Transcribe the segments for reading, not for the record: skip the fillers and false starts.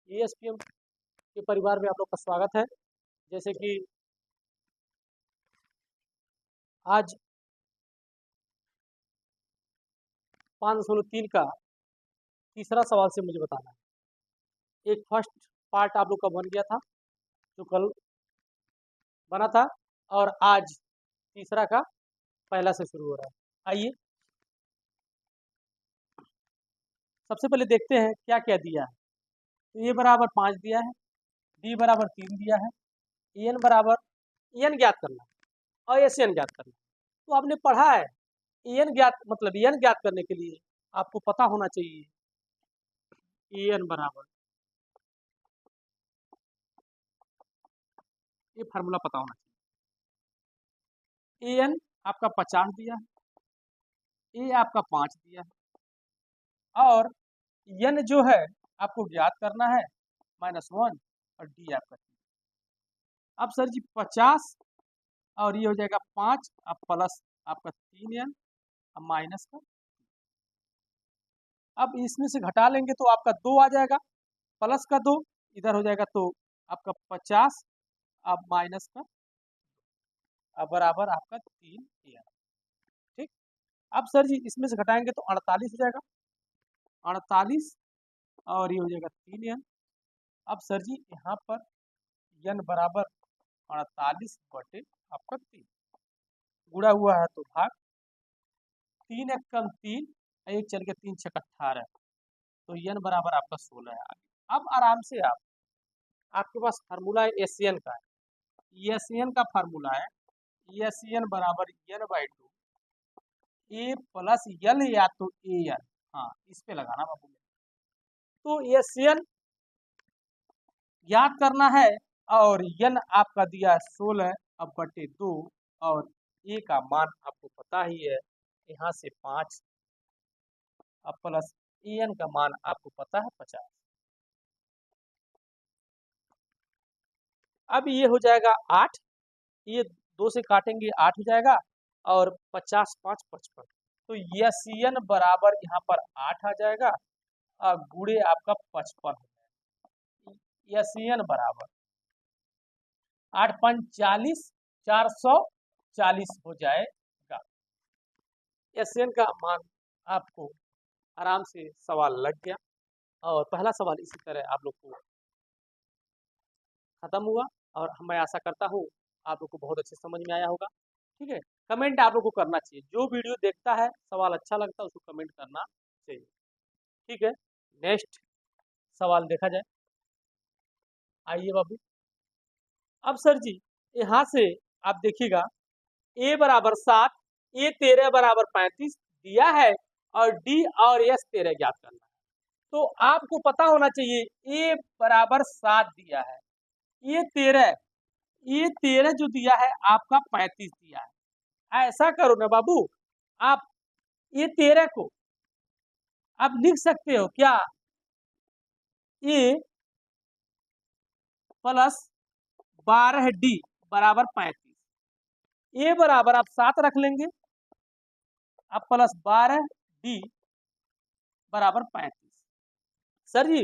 एएसपीएम के परिवार में आप लोग का स्वागत है। जैसे कि आज 503 का तीसरा सवाल से मुझे बताना है। एक फर्स्ट पार्ट आप लोग का बन गया था जो कल बना था, और आज तीसरा का पहला से शुरू हो रहा है। आइए सबसे पहले देखते हैं क्या क्या दिया है। तो ए बराबर 5 दिया है, बी बराबर 3 दिया है, एन बराबर एन ज्ञात करना है और एस एन ज्ञात करना है। तो आपने पढ़ा है एन ज्ञात मतलब एन ज्ञात करने के लिए आपको पता होना चाहिए एन बराबर, ये फार्मूला पता होना चाहिए। एन आपका 50 दिया है, ए आपका 5 दिया है, और एन जो है आपको ज्ञात करना है -1 और डी आपका 3। अब सर जी 50 और ये हो जाएगा 5 अब प्लस आपका 3n अब माइनस का, अब इसमें से घटा लेंगे तो आपका 2 आ जाएगा, प्लस का 2 इधर हो जाएगा तो आपका 50 अब माइनस का अब बराबर आपका 3n। ठीक, अब सर जी इसमें से घटाएंगे तो 48 हो जाएगा, 48 और ये हो जाएगा 3n। अब सर जी यहाँ पर n बराबर 48 बटे आपका 3 गुणा हुआ है तो भाग 3 एक कम 3 एक चल के 3 छक 18 तो n बराबर आपका 16 है। अब आराम से आपके पास फार्मूला है एस एन का है, एस एन का फार्मूला है एस एन बराबर n/2 ए प्लस यल या तो ए एन। हाँ इस पे लगाना बाबू। तो एस एन याद करना है और n आपका दिया 16 अब बटे 2 और ए का मान आपको पता ही है यहाँ से 5 अब प्लस एन का मान आपको पता है 50। अब ये हो जाएगा 8, ये 2 से काटेंगे 8 हो जाएगा और 50 5 55 तो यस एन बराबर यहाँ पर 8 आ जाएगा और गुणे आपका 55 हो जाएगा। यस एन बराबर 8 5 40 440 हो जाएगा। एस एन का मान आपको आराम से सवाल लग गया और पहला सवाल इसी तरह आप लोग को खत्म हुआ और मैं आशा करता हूँ आप लोग को बहुत अच्छे समझ में आया होगा। ठीक है, कमेंट आप लोग को करना चाहिए, जो वीडियो देखता है सवाल अच्छा लगता है उसको कमेंट करना चाहिए। ठीक है, नेक्स्ट सवाल देखा जाए। आइए बाबू, अब सर जी यहाँ से आप देखिएगा ए बराबर 7 ए 13 बराबर 35 दिया है और डी और एस 13 ज्ञात करना है। तो आपको पता होना चाहिए ए बराबर 7 दिया है, ये 13 जो दिया है आपका 35 दिया है। ऐसा करो ना बाबू, आप ये 13 को आप लिख सकते हो क्या, ए प्लस 12 डी बराबर 35, ए बराबर आप 7 रख लेंगे अब प्लस 12 डी बराबर 35। सर जी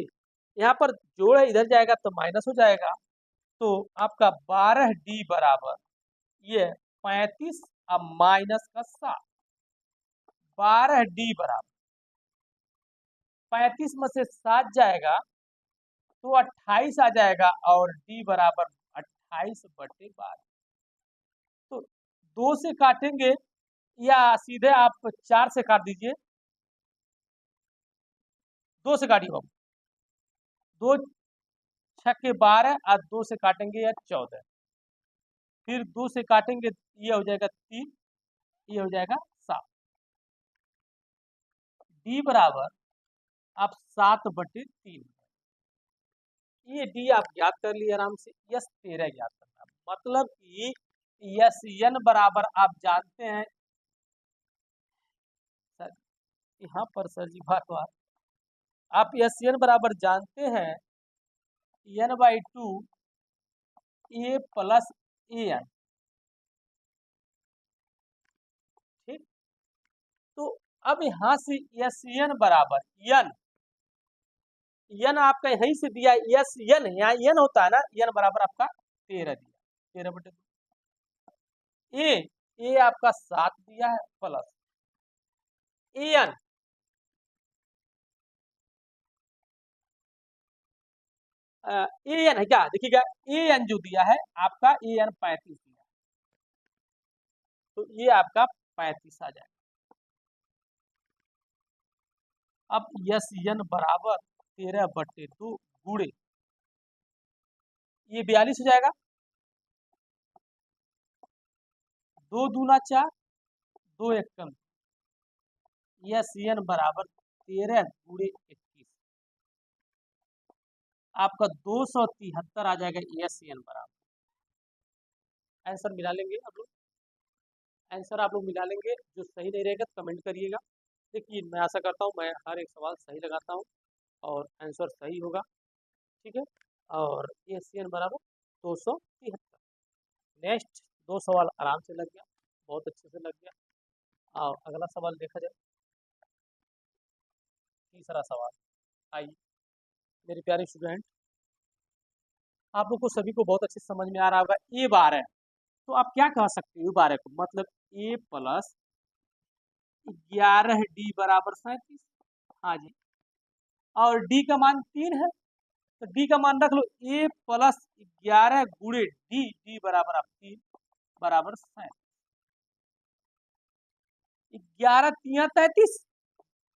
यहाँ पर जोड़ इधर जाएगा तो माइनस हो जाएगा, तो आपका 12 डी बराबर ये 35 अब माइनस का 7, 12 डी बराबर 35 में से 7 जाएगा तो 28 आ जाएगा और डी बराबर 28 बटे 12। तो 2 से काटेंगे या सीधे आप 4 से काट दीजिए, 2 से काटिए बाबू, 2 छक्के 12 और 2 से काटेंगे या 14, फिर 2 से काटेंगे ये हो जाएगा 3, ये हो जाएगा 7, डी बराबर आप 7 बटे 3, ये डी आप ज्ञात कर लिए आराम से। यस 13 ज्ञात करना मतलब कि यस एन बराबर आप जानते हैं सर, यहाँ पर सर जी बार आप यस एन बराबर जानते हैं n/2 A plus A N. ठीक, तो अब यहाँ से एस एन बराबर एन यन आपका यहीं से दिया, यस यन, यहाँ यन होता है ना, यन बराबर आपका 13 दिया, 13/2। ए आपका 7 दिया है प्लस एन, ए एन है क्या, देखिएगा ए एन जो दिया है आपका ए एन 35 दिया, तो ये आपका 35 आ जाएगा। अब यस एन बराबर 13/2 गुणे, ये 42 हो जाएगा, 2 दूना 4, 2 एक कम, यस एन बराबर 13 गुणे 21, आपका 273 आ जाएगा यस एन बराबर। आंसर मिला लेंगे आप लोग, आंसर आप लोग मिला लेंगे, जो सही नहीं रहेगा कमेंट करिएगा। देखिए मैं आशा करता हूँ मैं हर एक सवाल सही लगाता हूँ और आंसर सही होगा, ठीक है। और यस एन बराबर 273। नेक्स्ट 2 सवाल आराम से लग गया, बहुत अच्छे से लग गया। और अगला सवाल देखा जाए, तीसरा सवाल। आइए मेरे प्यारे स्टूडेंट, आप लोग को सभी को बहुत अच्छे से समझ में आ रहा होगा, ए बार है तो आप क्या कह सकते हो, 12 को मतलब ए प्लस 11 डी बराबर 37। हाँ जी, और डी का मान 3 है तो डी का मान रख लो, ए प्लस 11 गुणे डी, डी बराबर आप 3 बराबर 37। 11 3 33,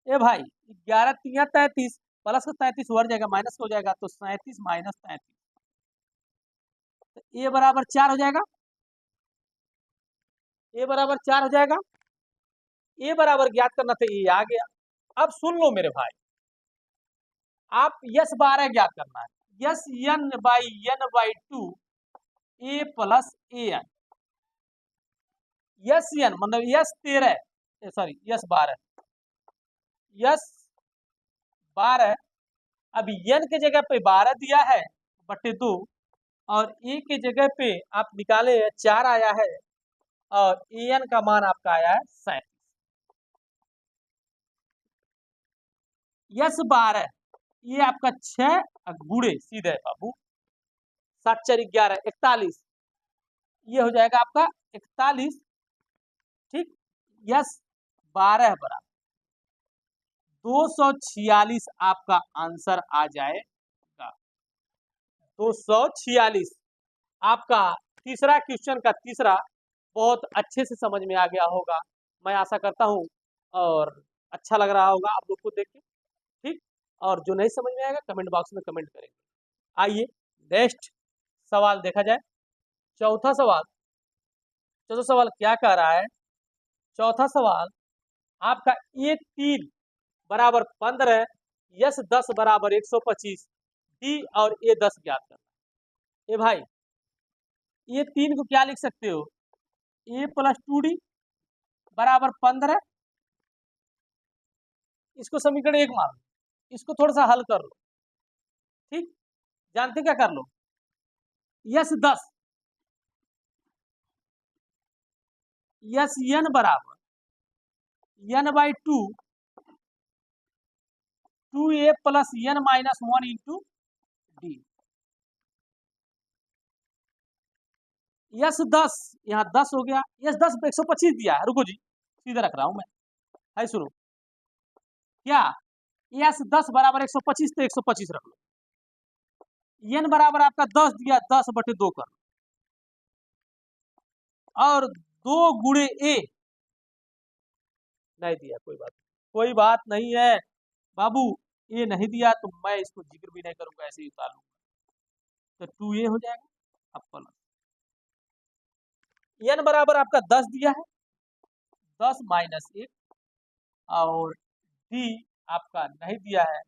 ए भाई 11 3 33, प्लस का 33 बढ़ जाएगा, माइनस हो जाएगा, तो 37 माइनस 33, तो ए बराबर 4 हो जाएगा, ए बराबर 4 हो जाएगा। ए बराबर ज्ञात करना था, ये आ गया। अब सुन लो मेरे भाई, आप यस 12 ज्ञात करना है, yes n/2 A plus A N, yes N मतलब यस 13, सॉरी यस 12, यस 12, अब एन के जगह पे 12 दिया है बटे 2, और ए के जगह पे आप निकाले 4 आया है, और ए एन का मान आपका आया है 37। यस 12 ये आपका 6 गुणे सीधे बाबू 7 4 11 41, ये हो जाएगा आपका 41, ठीक। यस 12 बराबर 246 आपका आंसर आ जाएगा, 246 आपका। तीसरा क्वेश्चन का तीसरा बहुत अच्छे से समझ में आ गया होगा, मैं आशा करता हूं, और अच्छा लग रहा होगा आप लोग को देख के, ठीक। और जो नहीं समझ में आएगा कमेंट बॉक्स में कमेंट करेंगे। आइए नेक्स्ट सवाल देखा जाए, चौथा सवाल। चौथा सवाल क्या कह रहा है, चौथा सवाल आपका ए 3 बराबर 15, यस 10 बराबर 125, डी और ए 10 ज्ञात करना। ए भाई ये 3 को क्या लिख सकते हो, ए प्लस 2 डी बराबर 15, इसको समीकरण 1 मान लो, इसको थोड़ा सा हल कर लो, ठीक। जानते क्या कर लो, यस 10, यस एन बराबर n/2 2a plus n minus 1 into D, yes 10 यहाँ 10 हो गया, यस 10 पे 125 दिया है, रुको जी सीधे रख रहा हूं मैं, है सुनो क्या, यस 10 बराबर 125 तो 125 रख लो, n बराबर आपका 10 दिया, 10/2 कर, और 2 गुणे ए नहीं दिया, कोई बात नहीं है बाबू, ये नहीं दिया तो मैं इसको जिक्र भी नहीं करूंगा, ऐसे ही उतार लूंगा, तो 2a हो जाएगा। अब प्लस n बराबर आपका 10 दिया है, 10 माइनस 1, और डी आपका नहीं दिया है,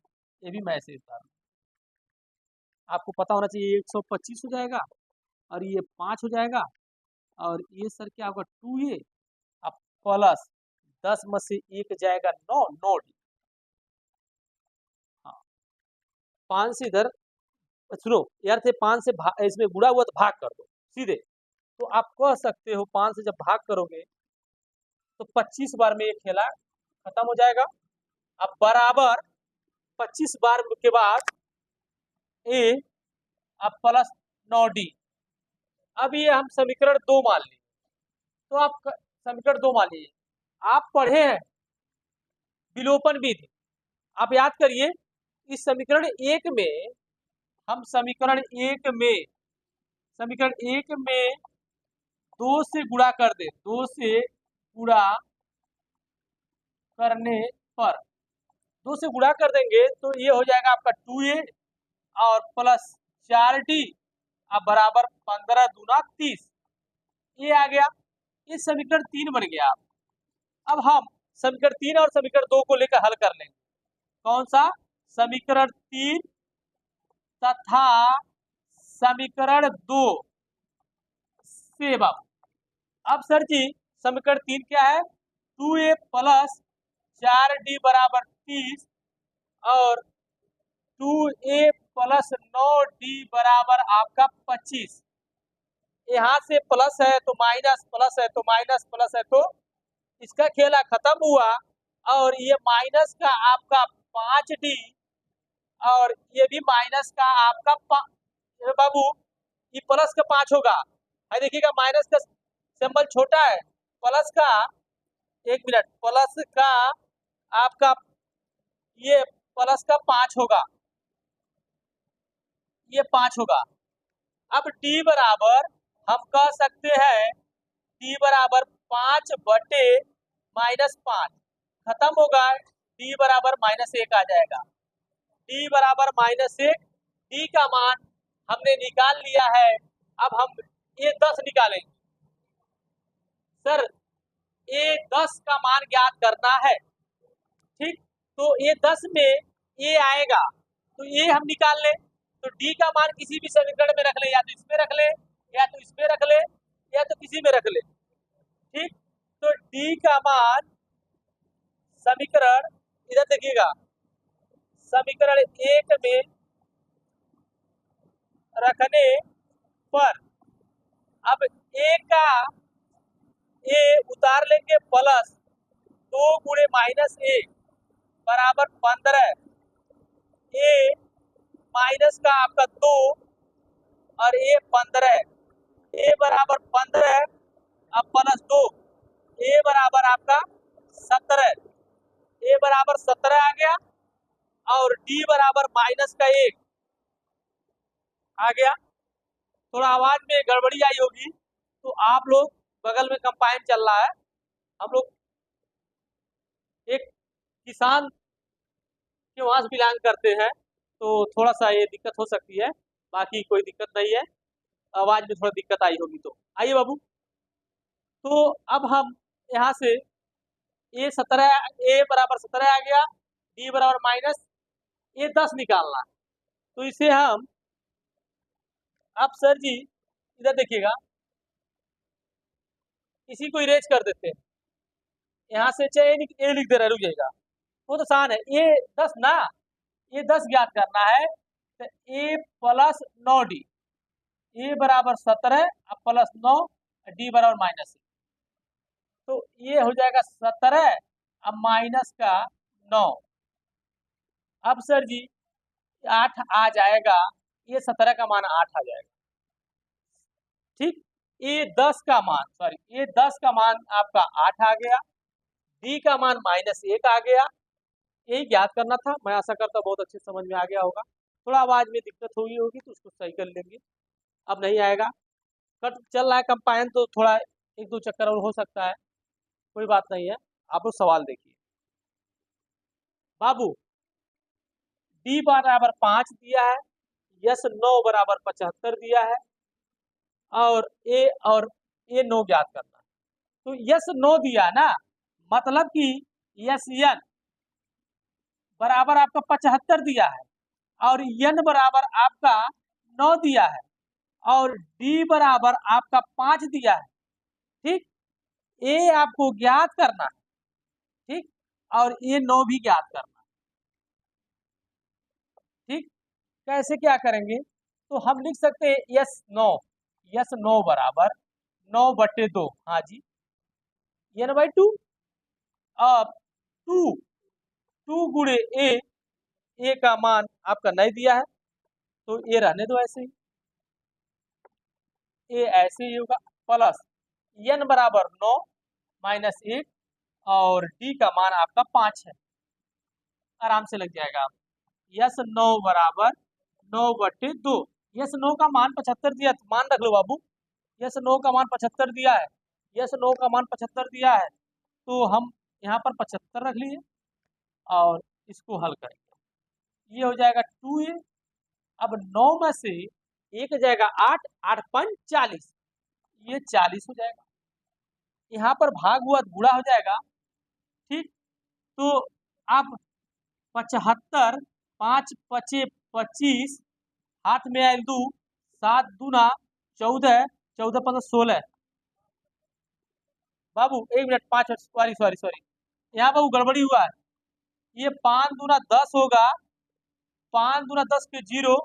ये भी मैं ऐसे ही उतार लूंगा। आपको पता होना चाहिए 125 हो जाएगा, और ये 5 हो जाएगा, और ये सर क्या होगा 2a, अब प्लस 10 में से 1 जाएगा 9, 9 डी, हाँ 5 से इधर, सुनो यार थे 5 से इसमें गुणा हुआ तो भाग कर दो सीधे, तो आप कह सकते हो 5 से जब भाग करोगे तो 25 बार में ये खेला खत्म हो जाएगा। अब बराबर 25 बार के बाद ए अब प्लस 9d। अब ये हम समीकरण 2 मान लिए, तो आप समीकरण 2 मान लीजिए। आप पढ़े हैं विलोपन विधि, आप याद करिए। इस समीकरण 1 में हम समीकरण 1 में 2 से गुणा कर दे, 2 से गुणा करने पर 2 से गुणा कर देंगे तो ये हो जाएगा आपका 2a और प्लस 4d अब बराबर 15 दूना 30। ये आ गया, ये समीकरण 3 बन गया। अब हम समीकरण 3 और समीकरण 2 को लेकर हल कर लेंगे। कौन सा? समीकरण 3 तथा समीकरण 2 से। अब सर जी समीकरण 3 क्या है? 2a प्लस 4d बराबर 30 और 2a प्लस 9d बराबर आपका 25। यहाँ से प्लस है तो माइनस, प्लस है तो माइनस, प्लस है तो इसका खेला खत्म हुआ। और ये माइनस का आपका 5d और ये भी माइनस का आपका बाबू ये प्लस का 5 होगा। है देखिएगा माइनस का सिंबल छोटा है, प्लस का 1 मिनट, प्लस का आपका ये प्लस का 5 होगा, ये 5 होगा। अब d बराबर हम कह सकते हैं d बराबर 5 बटे माइनस 5 खत्म होगा, d बराबर -1 आ जाएगा। d बराबर -1, d का मान हमने निकाल लिया है। अब हम ये 10 निकालेंगे। सर ये 10 का मान ज्ञात करना है, ठीक। तो ये 10 में ये आएगा तो ये हम निकाल लें। तो d का मान किसी भी समीकरण में रख ले, या तो इसमें रख ले, या तो इसमें रख ले, या तो किसी में रख ले, ठीक। तो d का मान समीकरण इधर देखिएगा, समीकरण 1 में रखने पर अब a का a उतार लेंगे प्लस 2 गुणे -1 बराबर 15। a माइनस का आपका 2 और a 15, a बराबर 15 अब प्लस 2, a बराबर आपका 17, a बराबर 17 आ गया और d बराबर माइनस का 1 आ गया। थोड़ा आवाज में गड़बड़ी आई होगी तो आप लोग, बगल में कंपाइन चल रहा है, हम लोग एक किसान के वहां से बिलोंग करते हैं तो थोड़ा सा ये दिक्कत हो सकती है, बाकी कोई दिक्कत नहीं है। आवाज में थोड़ा दिक्कत आई होगी तो आइए बाबू। तो अब हम यहाँ से a बराबर 17 आ गया, d बराबर माइनस ये 10 निकालना। तो इसे हम, अब सर जी इधर देखिएगा, इसी को इरेज कर देते हैं। यहाँ से चाहे ए लिख दे रहा, रुक जाएगा, बहुत आसान है। ये 10 ना, ये 10 ज्ञात करना है तो a प्लस 9d, a बराबर 17 अब प्लस 9 d बराबर -1, तो ये हो जाएगा 17 अब माइनस का 9। अब सर जी 8 आ जाएगा, ये 17 का मान 8 आ जाएगा, ठीक। ये 10 का मान, सॉरी ये 10 का मान आपका 8 आ गया, d का मान -1 आ गया। यही ज्ञात करना था। मैं आशा करता हूँ बहुत अच्छे समझ में आ गया होगा। थोड़ा आवाज में दिक्कत हुई होगी तो उसको सही कर लेंगे, अब नहीं आएगा। कट चल रहा है कंपाइन तो थोड़ा 1-2 चक्कर और हो सकता है, कोई बात नहीं है। आप लोग सवाल देखिए बाबू। d बराबर 5 दिया है, यस 9 बराबर 75 दिया है और a 9 ज्ञात करना। तो यस 9 दिया ना, मतलब कि यस n बराबर आपका 75 दिया है और n बराबर आपका 9 दिया है और d बराबर आपका 5 दिया है, ठीक। a आपको ज्ञात करना है, ठीक, और ये 9 भी ज्ञात करना है, ठीक। कैसे क्या करेंगे? तो हम लिख सकते हैं यस 9 बराबर 9/2, हाँ जी, n/2। अब 2 गुणे a ए का मान आपका नहीं दिया है तो ए रहने दो ऐसे ही, ए ऐसे ही होगा, प्लस n बराबर 9 माइनस 1 और d का मान आपका 5 है, आराम से लग जाएगा आप। यस 9 बराबर 9/2, यस 9 का मान 75 दिया, मान रख लो बाबू, यस 9 का मान 75 दिया है, यस 9 का मान 75 दिया है, तो हम यहाँ पर 75 रख लिए और इसको हल करेंगे, ये हो जाएगा 2a। अब 9 में से एक जाएगा 8, 8 5 40, ये 40 हो जाएगा, यहाँ पर भाग हुआ गुणा हो जाएगा, ठीक। तो आप 75, 5 पचे 25, हाथ में आयल 2, 7 दूना 14, 14 15 16, बाबू 1 मिनट, 5 सॉरी सॉरी सॉरी, यहाँ बाबू गड़बड़ी हुआ है, ये 5 दूना 10 होगा, 5 दूना 10 के 0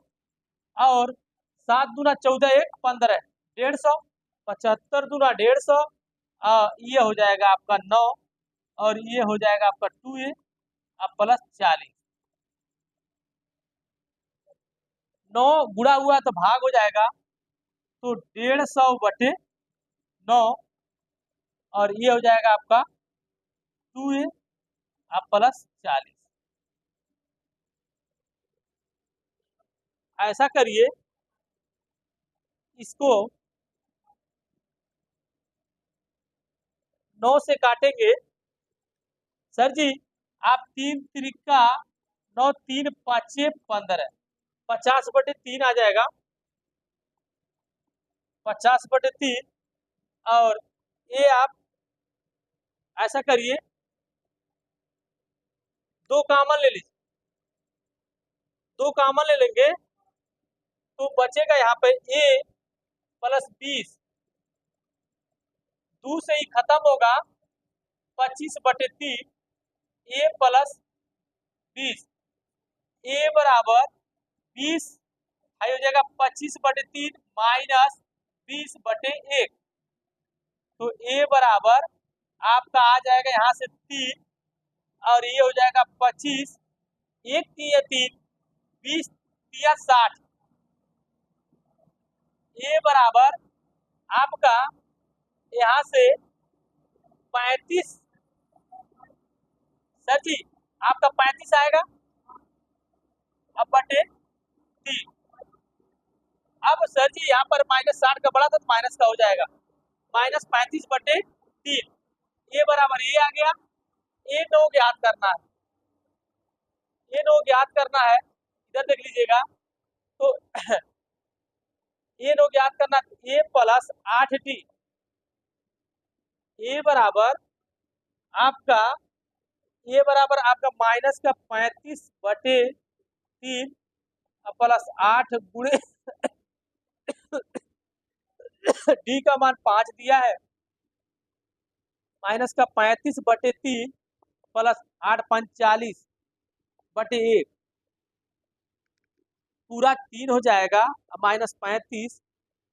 और 7 दूना 14 1 15, 150, 75 दूना 150, ये हो जाएगा आपका 9 और ये हो जाएगा आपका 2a अब प्लस 40, 9 गुणा हुआ तो भाग हो जाएगा, तो 150/9 और ये हो जाएगा आपका 2a अब प्लस 40। ऐसा करिए, इसको 9 से काटेंगे, सर जी आप 3 त्रिका 9, 3 5 15, 50/3 आ जाएगा, 50/3 और ये आप ऐसा करिए, 2 कॉमन ले लीजिए, 2 कॉमन ले लेंगे तो बचेगा यहाँ पे a प्लस 20, 2 से ही खत्म होगा, 25/3 a प्लस 20, a बराबर 20 हो जाएगा 25/3 माइनस 20/1, तो a बराबर आपका आ जाएगा यहाँ से 3 और ये हो जाएगा 25, 1 3 3, 20 3 60, a बराबर आपका यहाँ से 35, सर जी आपका 35 आएगा अब बटे 3, अब सर जी यहाँ पर -60 का बड़ा था तो माइनस का हो जाएगा, -35/3, ये बराबर ये आ गया, ये 9 ज्ञात करना है, ये 9 ज्ञात करना है, इधर देख लीजिएगा, तो ये 9 ज्ञात करना, a प्लस 8d, a बराबर आपका माइनस का 35/3 प्लस 8 गुणे डी का मान 5 दिया है, माइनस का 35/3 प्लस 8 5 40/1, पूरा 3 हो जाएगा, -35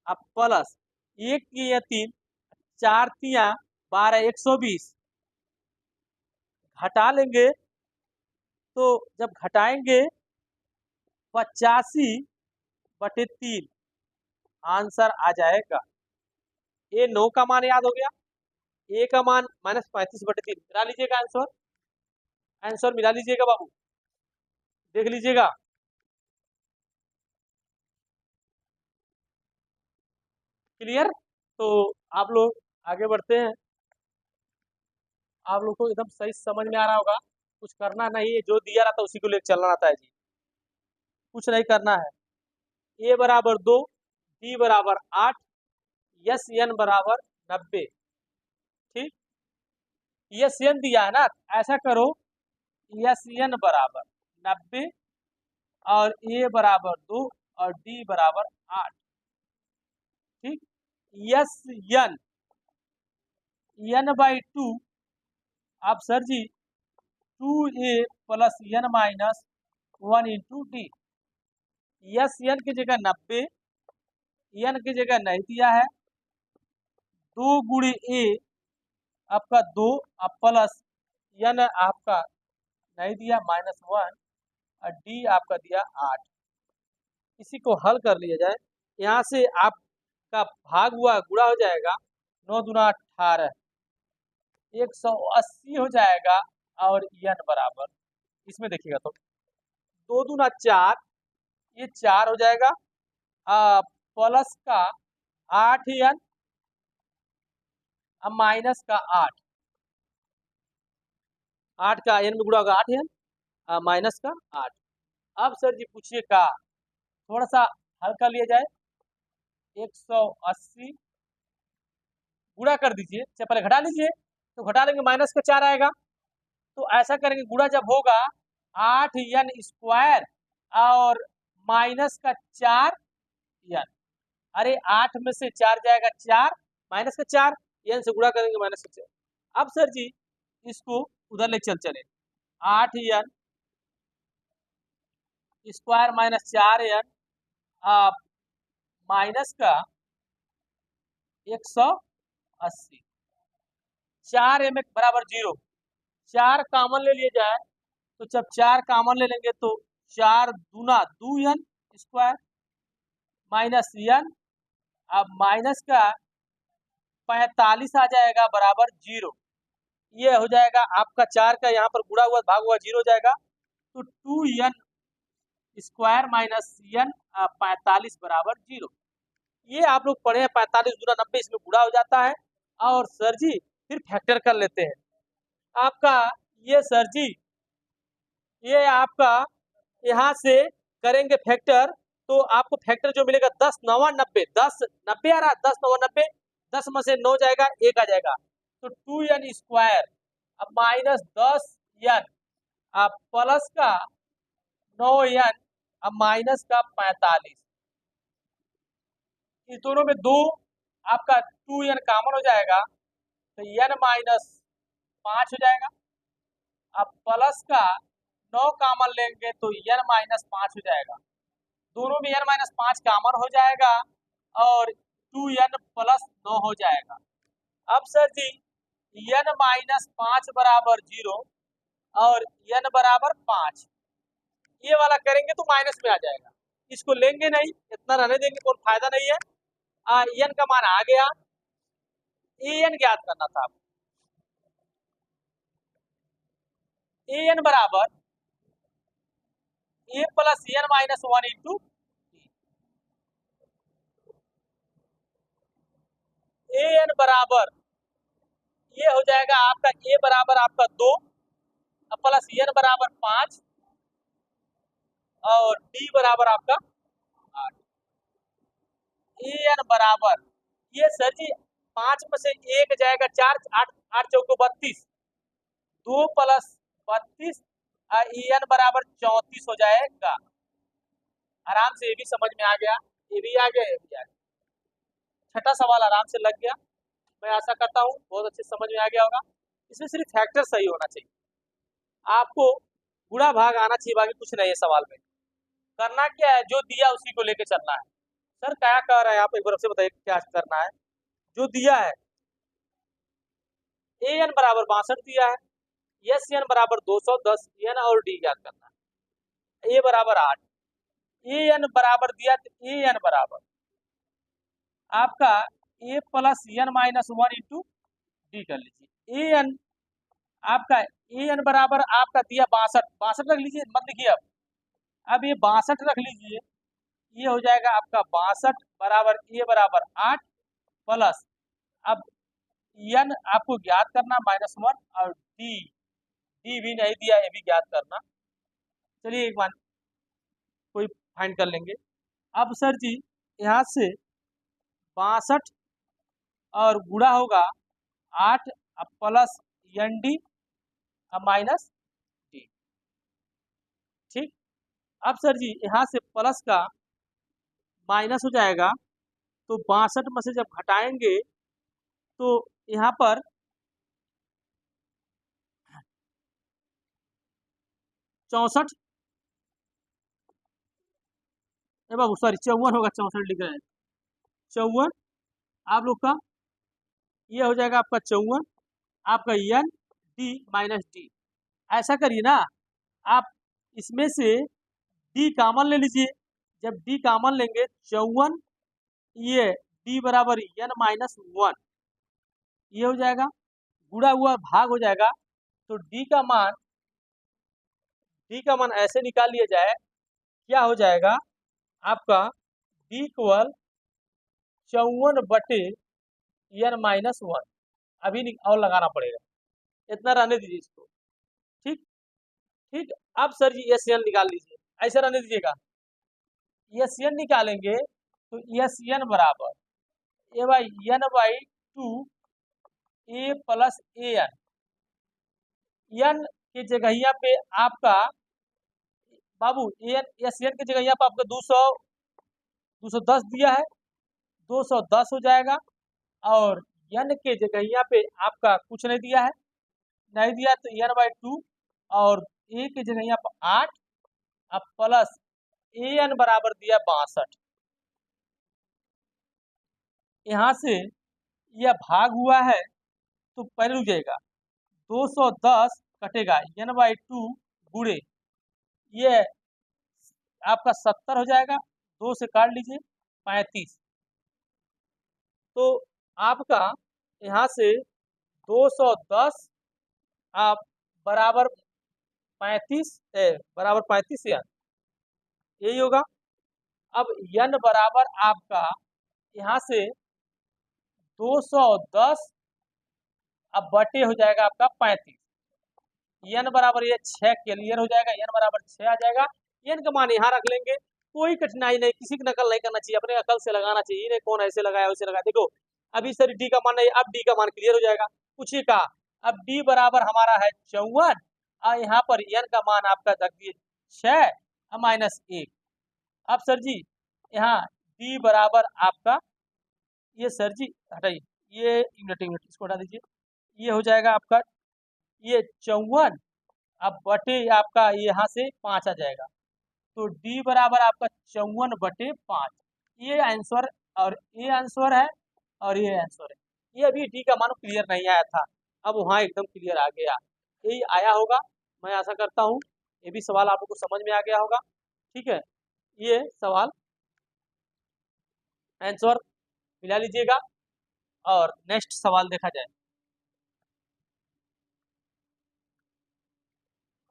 अब प्लस 1 3 3, 4 3 12, 120, घटा लेंगे तो जब घटाएंगे 85/3 आंसर आ जाएगा, ये 9 का मान याद हो गया, ए का मान -35/3, मिला लीजिएगा आंसर, आंसर मिला लीजिएगा बाबू, देख लीजिएगा, क्लियर। तो आप लोग आगे बढ़ते हैं, आप लोग को एकदम सही समझ में आ रहा होगा, कुछ करना नहीं है, जो दिया रहता है उसी को लेकर चलना रहता है जी, कुछ नहीं करना है, a बराबर 2, d बराबर 8, यस n बराबर 90, ठीक, यस n दिया है ना, ऐसा करो यस n बराबर 90 और a बराबर 2 और d बराबर 8, ठीक, यस n/2, आप सर जी 2a plus n minus 1 into D, yes n की जगह 90, n की जगह नहीं दिया है, 2 गुणे a आपका 2 प्लस n आपका नहीं दिया -1 और डी आपका दिया 8। इसी को हल कर लिया जाए, यहाँ से आपका भाग हुआ गुणा हो जाएगा, 9 दूना 18, 180 हो जाएगा। और n बराबर, इसमें देखिएगा तो 2 दूना 4, ये 4 हो जाएगा, प्लस का 8n माइनस का 8, 8 का n में गुणा होगा 8n माइनस का 8। अब सर जी पूछिए का थोड़ा सा हल कर लिया जाए, 180 गुणा कर दीजिए, चाहे पहले घटा लीजिए, तो घटा लेंगे माइनस का 4 आएगा। तो ऐसा करेंगे, गुणा जब होगा 8n स्क्वायर और माइनस का 4n, अरे 8 में से 4 जाएगा 4, माइनस का 4, n से गुणा करेंगे माइनस का 4। अब सर जी इसको उधर ले चले, 8n square minus 4n minus का 180, 4m बराबर 0, 4 कॉमन ले लिए जाए, तो जब 4 कॉमन ले लेंगे तो 4 दूना 2n स्क्वायर माइनस n, अब माइनस का 45 आ जाएगा बराबर 0। ये हो जाएगा आपका 4 का यहाँ पर गुणा हुआ भाग हुआ 0 हो जाएगा, तो 2n स्क्वायर माइनस n 45 बराबर 0। ये आप लोग पढ़े हैं, 45 दूना 90, इसमें गुणा हो जाता है। और सर जी फिर फैक्टर कर लेते हैं आपका, ये सर जी ये आपका यहाँ से करेंगे फैक्टर, तो आपको फैक्टर जो मिलेगा 10 9 90, 10 90 आ रहा, 10 9 90, 10 में से 9 जाएगा, 1 आ जाएगा, तो 2n स्क्वायर अब माइनस 10n अब प्लस का 9n अब माइनस का 45। इस दोनों में 2 आपका 2n कॉमन हो जाएगा, तो n माइनस 5 हो जाएगा। अब प्लस का 9 कॉमन लेंगे तो n माइनस 5 हो जाएगा, दोनों में n माइनस 5 कॉमन हो जाएगा और 2n प्लस 9 हो जाएगा। अब सर जी n माइनस 5 बराबर 0 और n बराबर 5, ये वाला करेंगे तो माइनस में आ जाएगा, इसको लेंगे नहीं, इतना रहने देंगे, कोई फायदा नहीं है। n का मान आ गया, an ज्ञात करना था, an बराबर a plus n minus 1 into an बराबर, ये हो जाएगा आपका a बराबर आपका 2 प्लस n बराबर 5 और d बराबर आपका 8। an बराबर, ये सर जी 5 में से 1 जाएगा 4, 8 8 चौको 32, 2 प्लस 32 en बराबर 34 हो जाएगा। आराम से ये भी समझ में आ गया, ये भी आ गया, ये भी आ गया। छठा सवाल आराम से लग गया, मैं आशा करता हूँ बहुत अच्छे समझ में आ गया होगा। इसमें सिर्फ फैक्टर सही होना चाहिए, आपको गुणा भाग आना चाहिए, बाकी कुछ नहीं है सवाल में। करना क्या है, जो दिया उसी को लेके चलना है। सर क्या कह रहे हैं आप, एक बार से बताइए क्या करना है। जो दिया है an बराबर 62 दिया है, n बराबर 210, n और d ज्ञात करना है। a बराबर 8, an बराबर दिया तो an बराबर आपका a plus n minus 1 into D कर लीजिए। an आपका an बराबर आपका दिया 62, 62 रख लीजिए, मत लिखिए अब ये 62 रख लीजिए, ये हो जाएगा आपका 62 बराबर a बराबर 8 प्लस, अब n आपको ज्ञात करना -1 और d भी नहीं दिया, ये भी ज्ञात करना। चलिए एक बार कोई फाइंड कर लेंगे। अब सर जी यहाँ से 62 और गुणा होगा 8 plus N D minus D, ठीक। अब सर जी यहाँ से प्लस का माइनस हो जाएगा, तो 62 में से जब घटाएंगे तो यहाँ पर 64, बाबू सॉरी 54 होगा, 64 लिख रहे हैं, 54 आप लोग का ये हो जाएगा आपका 54 आपका एन डी माइनस डी। ऐसा करिए ना आप, इसमें से डी कॉमन ले लीजिए। जब डी कॉमन लेंगे 54, ये डी बराबर n-1 ये हो जाएगा, गुणा हुआ भाग हो जाएगा। तो डी का मान ऐसे निकाल लिया जाए, क्या हो जाएगा आपका डी इक्वल 54/n-1। अभी और लगाना पड़ेगा, इतना रहने दीजिए इसको। ठीक ठीक। अब सर जी एस एन निकाल लीजिए, ऐसे रहने दीजिएगा। एस एन निकालेंगे तो एस एन बराबर A by n/2 A plus A N की जगह यहाँ पे आपका बाबू एस एन की जगह यहाँ पे आपका 210 दिया है, 210 हो जाएगा। और n के जगह यहाँ पे आपका कुछ नहीं दिया है, नहीं दिया तो n/2 और ए की जगह यहाँ पर 8 अब प्लस ए एन बराबर दिया 62। यहाँ से यह भाग हुआ है तो पहले रुक जाएगा, 210 कटेगा n/2 गुणे ये आपका 70 हो जाएगा, 2 से काट लीजिए 35। तो आपका यहाँ से 210 आप बराबर 35 बराबर 35 यही होगा। अब n बराबर आपका यहाँ से 210 अब बटे हो जाएगा आपका 35। n बराबर ये 6 क्लियर हो जाएगा, n बराबर 6 आ जाएगा। n का मान यहाँ रख लेंगे, कोई कठिनाई नहीं, किसी की नकल नहीं करना चाहिए, अपने अकल से लगाना चाहिए। नहीं कौन ऐसे लगाया वैसे लगाया, देखो अभी सर डी का मान नहीं, अब डी का मान क्लियर हो जाएगा। पूछिए का अब डी बराबर हमारा है 54 और यहाँ पर n का मान आपका रख दिए 6 माइनस 1। अब सर जी यहाँ डी बराबर आपका ये सर जी हटाइए, ये यूनिट इसको हटा दीजिए, ये हो जाएगा आपका ये 54 अब बटे आपका यहाँ से 5 आ जाएगा। तो डी बराबर आपका 54/5 ये आंसर, और ये आंसर है और ये आंसर है। ये अभी डी का मान क्लियर नहीं आया था, अब वहाँ एकदम क्लियर आ गया, यही आया होगा। मैं आशा करता हूँ ये भी सवाल आप लोग को समझ में आ गया होगा। ठीक है, ये सवाल आंसर मिला लीजिएगा और नेक्स्ट सवाल देखा जाए।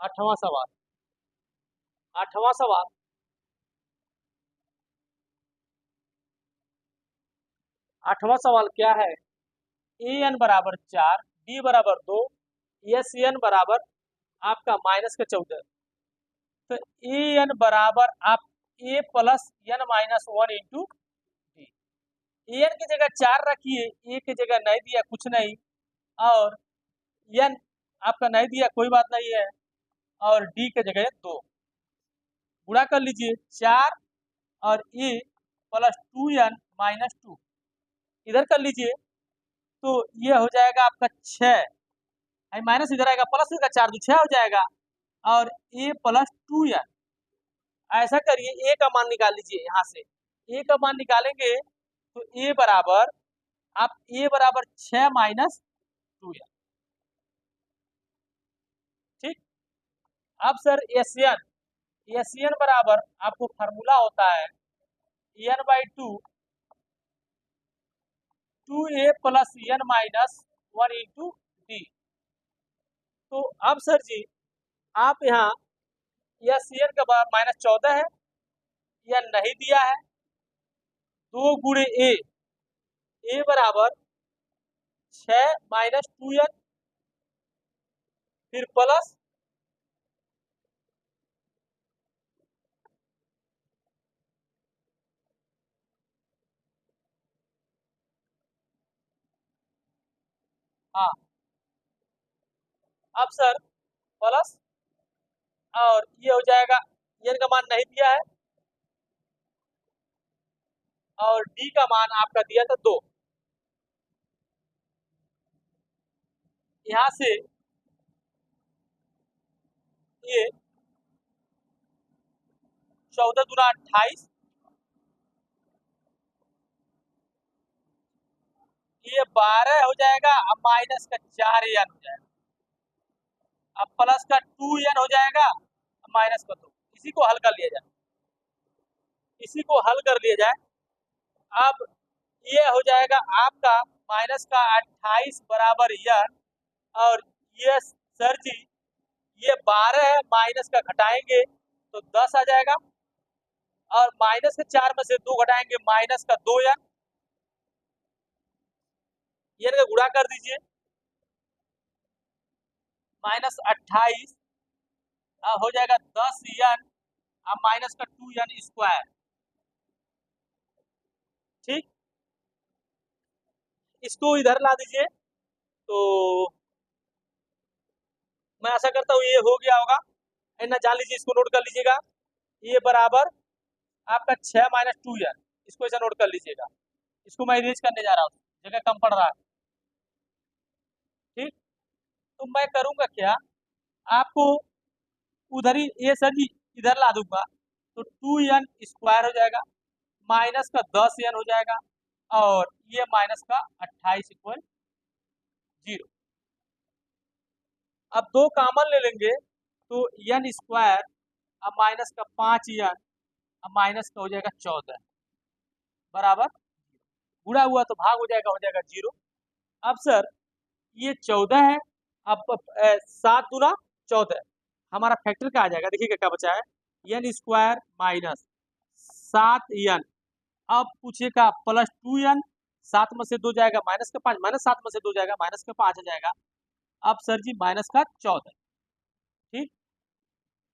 8वां सवाल। 8वां सवाल, आठवां सवाल क्या है, ए एन बराबर 4 डी बराबर 2 एस एन बराबर आपका -14। तो ए एन बराबर आप ए प्लस n-1 इंटू डी। ए एन की जगह 4 रखिए, ए की जगह नहीं दिया कुछ नहीं, और एन आपका नहीं दिया कोई बात नहीं है, और डी की जगह 2 गुणा कर लीजिए 4 और ए प्लस 2n-2 इधर कर लीजिए। तो ये हो जाएगा आपका 6, माइनस इधर आएगा प्लस का 4 तो 6 हो जाएगा, और ए प्लस 2n। ऐसा करिए ए का मान निकाल लीजिए, यहाँ से ए का मान निकालेंगे तो ए बराबर आप ए बराबर 6 माइनस 2n। ठीक। अब सर एस एन बराबर आपको फार्मूला होता है n/2 2a plus n-1 into D. तो अब सर जी आप यहाँ एस एन का -14 है, या नहीं दिया है, 2 गुणे ए बराबर 6 माइनस 2n फिर प्लस हाँ अब सर प्लस, और ये हो जाएगा एन का मान नहीं दिया है और डी का मान आपका दिया था 2। यहाँ से ये 14 दूना 28, ये 12 हो जाएगा, अब माइनस का 4n हो जाएगा, अब प्लस का 2n हो जाएगा, माइनस कर दो, इसी को हल कर लिया जाए, इसी को हल कर लिया जाए। अब ये हो जाएगा आपका माइनस का 28 बराबर n, और ये सर जी ये 12 है, माइनस का घटाएंगे तो 10 आ जाएगा, और माइनस के 4 में से 2 घटाएंगे माइनस का 2n, ये का गुणा कर दीजिए, माइनस 28 हो जाएगा 10n, अब माइनस का 2n स्क्वायर। ठीक, इसको इधर ला दीजिए, तो मैं आशा करता हूँ ये हो गया होगा, ना जान लीजिए, इसको नोट कर लीजिएगा, ये बराबर आपका 6 माइनस 2n, इसको ऐसा नोट कर लीजिएगा, इसको मैं इरेज करने जा रहा हूँ, जगह कम पड़ रहा है। ठीक, तो मैं करूंगा क्या, आपको उधर ही ये सर जी इधर ला दूंगा, तो 2n स्क्वायर हो जाएगा, माइनस का 10n हो जाएगा, और ये माइनस का 28 इक्वल 0। अब 2 कॉमन ले लेंगे, तो n स्क्वायर, अब माइनस का 5n, अब माइनस का हो जाएगा 14 बराबर, गुणा हुआ तो भाग हो जाएगा 0। अब सर ये 14 है, अब 7 दूना 14, हमारा फैक्टर क्या आ जाएगा, देखिएगा क्या बचा है, n स्क्वायर माइनस 7n, अब पूछेगा प्लस 2n, 7 में से 2 जाएगा माइनस का 5, माइनस 7 में से 2 जाएगा माइनस का 5 आ जाएगा, अब सर जी माइनस का 14। ठीक,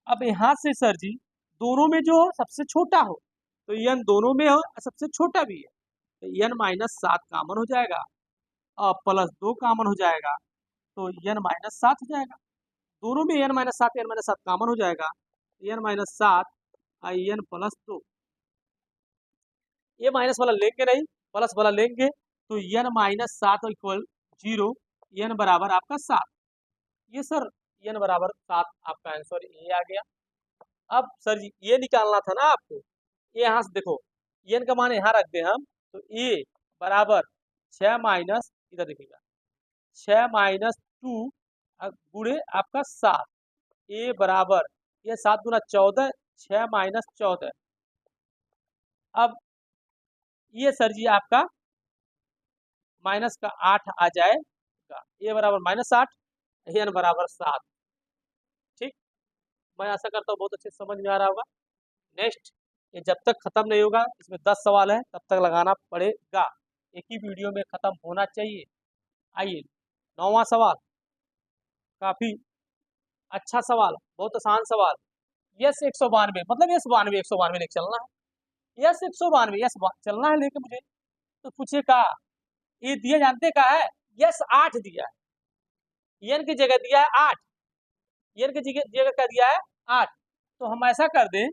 अब यहाँ से सर जी दोनों में जो सबसे छोटा हो, तो n दोनों में हो, सबसे छोटा भी है, तो n माइनस 7 कामन हो जाएगा, और प्लस 2 कामन हो जाएगा, तो n माइनस 7 हो जाएगा, दोनों में n माइनस 7 कामन हो जाएगा, n माइनस 7 n प्लस 2, ये माइनस वाला लेंगे नहीं, प्लस वाला लेंगे, तो n माइनस 7 इक्वल 0, n बराबर आपका 7, ये सर n बराबर 7 आपका आंसर ये आ गया। अब सर जी ये निकालना था ना आपको, ये यहाँ से देखो n का मान यहाँ रख दे हम, तो a बराबर 6 माइनस, इधर देखिएगा 6 माइनस 2 गुणे आपका 7, a बराबर ये 7 गुना 14, 6 माइनस 14, अब ये सर जी आपका माइनस का 8 आ जाएगा, a बराबर माइनस 8, n बराबर 7। ठीक, मैं आशा करता हूँ बहुत अच्छे से समझ में आ रहा होगा। नेक्स्ट, ये जब तक खत्म नहीं होगा, इसमें 10 सवाल है, तब तक लगाना पड़ेगा, एक ही वीडियो में खत्म होना चाहिए। आइए 9वां सवाल, काफी अच्छा सवाल, बहुत आसान सवाल, यस 192, मतलब यस 92 192 लेके चलना है, यस 192 यस चलना है लेके मुझे, तो पूछे का ये दिया जानते का है, यस 8 दिया है, एन की जगह दिया है 8, एन की जगह क्या दिया है 8, तो हम ऐसा कर दें,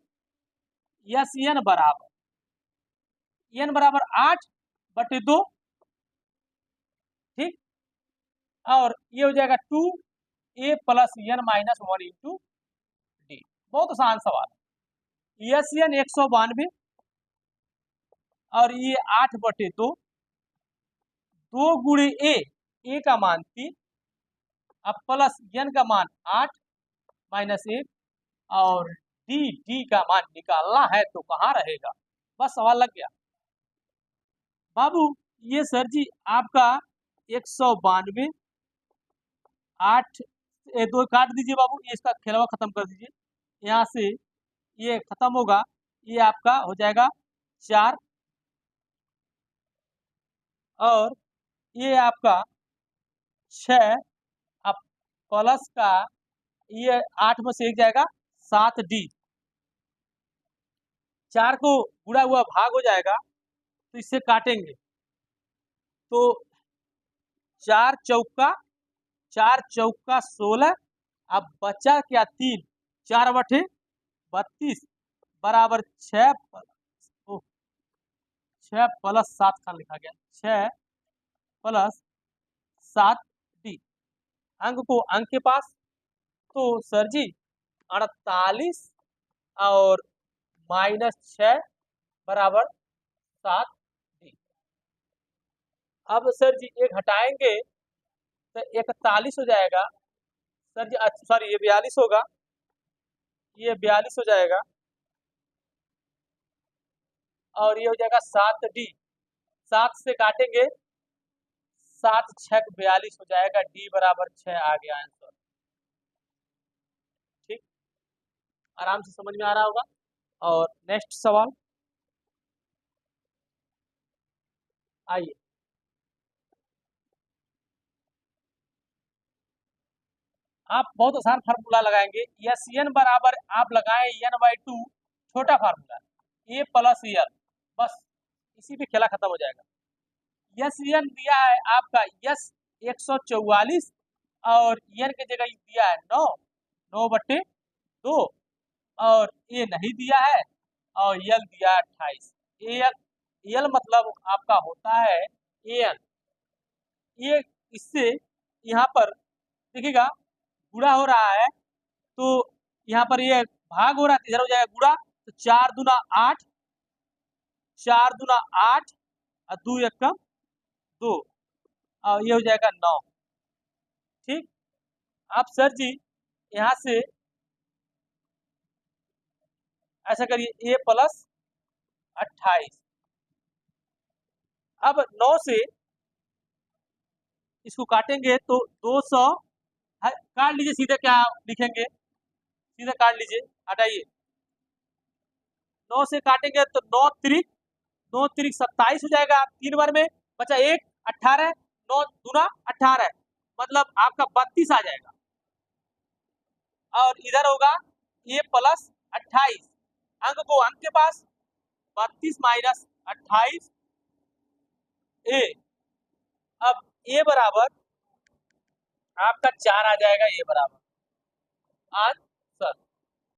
यस एन बराबर 8 बटे 2, ठीक, और ये हो जाएगा 2a plus N minus 1 into D. बहुत आसान सवाल है, यस एन 192 और ये 8 बटे 2, 2 गुणे ए का मान 3, अब प्लस एन का मान 8 माइनस 1, और डी का मान निकालना है तो कहाँ रहेगा, बस सवाल लग गया बाबू। ये सर जी आपका 192, 8 2 काट दीजिए बाबू, ये इसका खेलवा खत्म कर दीजिए, यहाँ से ये खत्म होगा, ये आपका हो जाएगा 4, और ये आपका 6, अब प्लस का ये 8 में से एक जाएगा 7d, 4 को गुणा हुआ भाग हो जाएगा, तो इससे काटेंगे, तो 4 चौका 16, अब बचा क्या 3, 4 बटे 32 बराबर 6 प्लस 7 का लिखा गया, 6 प्लस 7d, अंक को अंक के पास, तो सर जी 48 और माइनस 6 बराबर 7d। अब सर जी एक हटाएंगे तो 41 हो जाएगा, सर जी सॉरी ये 42 होगा, ये 42 हो जाएगा, और ये हो जाएगा 7D। 7 से काटेंगे, 7 6 42 हो जाएगा, D बराबर 6 आ गया आंसर। ठीक, आराम से समझ में आ रहा होगा। और नेक्स्ट सवाल आइए। आप बहुत आसान फार्मूला लगाएंगे, एस एन बराबर आप लगाएं n/2, छोटा फार्मूला ए प्लस एल, बस इसी पे खेला खत्म हो जाएगा। एस एन दिया है आपका यस 144, और एन की जगह दिया है 9, 9/2, और ए नहीं दिया है, और यल दिया है 28। यल मतलब आपका होता है एन। ये इससे यहाँ पर देखिएगा गुणा हो रहा है, तो यहाँ पर ये भाग हो रहा है, इधर हो जाएगा गुणा, तो 4 दूना 8, 4 दूना 8 और 2 1 का 2, और ये हो जाएगा 9। ठीक, आप सर जी यहाँ से ऐसा करिए a प्लस 28। अब 9 से इसको काटेंगे तो 200, काट लीजिए सीधे, क्या लिखेंगे, सीधे काट लीजिए, हटाइए। 9 से काटेंगे तो 9 त्रिक, 9 त्रिक 27 हो जाएगा, 3 बार में बचा 1, 18, 9 दूना 18, मतलब आपका 32 आ जाएगा। और इधर होगा a प्लस 28, अंक को अंक के पास, 32 माइनस 28 a। अब a बराबर आपका 4 आ जाएगा, a बराबर आज